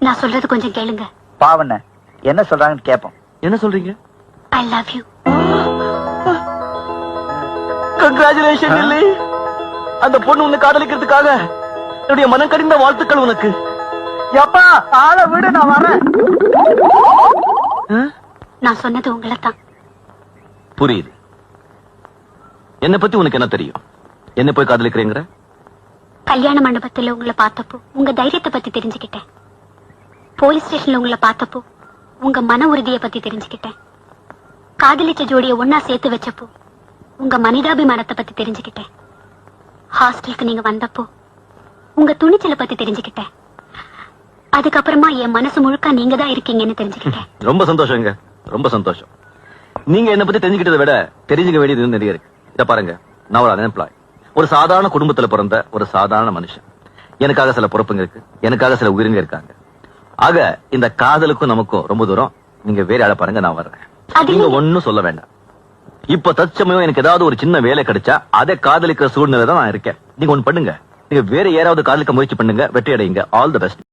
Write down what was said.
நான் சொல்றது கொஞ்சம் கேளுங்க. பாவண்ண என்ன சொல்றாங்கன்னு கேப்போம். என்ன சொல்றீங்க? I love you. Congratulation Lily. அந்த பொண்ணு உன்னை காதலிக்கிறதுக்காக என்னுடைய மனம் கடிந்த வாழ்த்துக்கள் உனக்கு. எப்பா ஆளை விடு, நான் வரேன். நான் சொன்னது உங்களை தான். புரியுது. என்ன பத்தி உனக்கு என்ன தெரியும்? என்ன போய் காதலிக்கிறீங்கிற? கல்யாண மண்டபத்துல உங்களை பார்த்தப்போ உங்க தைரியத்தை பத்தி தெரிஞ்சுக்கிட்டேன். போலீஸ் ஸ்டேஷன்ல உங்களை பார்த்தப்போ உங்க மன உறுதியை பத்தி தெரிஞ்சுக்கிட்டேன். காதலிச்ச ஜோடிய ஒன்னா சேர்த்து வச்சப்போ உங்க மனிதாபிமானத்தை பத்தி தெரிஞ்சுக்கிட்டேன். ஹாஸ்டலுக்கு நீங்க வந்தப்போ உங்க துணிச்சலை பத்தி தெரிஞ்சுக்கிட்டேன். அதுக்கப்புறமா என் மனசு முழுக்க நீங்க தான் இருக்கீங்கன்னு தெரிஞ்சுக்கிட்டேன். ரொம்ப சந்தோஷங்க, ரொம்ப சந்தோஷம். நீங்க என்ன பத்தி தெரிஞ்சுக்கிட்டதை விட தெரிஞ்சுக்க வேண்டியது நிறைய இருக்கு. இத பாருங்க, நான் ஒரு அன்எம்ப்ளாய், ஒரு சாதாரண குடும்பத்துல பிறந்த ஒரு சாதாரண மனுஷன். எனக்காக சில பொறுப்புங்க இருக்கு, எனக்காக சில உயிரிங்க இருக்காங்க. ஆக இந்த காதலுக்கும் நமக்கும் ரொம்ப தூரம். நீங்க வேற ஆள பாருங்க, நான் வர்றேன். நீங்க ஒன்னும் சொல்ல வேண்டாம். இப்ப தற்சமயம் எனக்கு ஏதாவது ஒரு சின்ன வேலை கிடைச்சா அதை காதலிக்கிற சூழ்நிலை தான் நான் இருக்கேன். நீங்க ஒண்ணு பண்ணுங்க, நீங்க வேற யாராவது காதலிக்க முயற்சி பண்ணுங்க, வெற்றி அடையுங்க. All the best.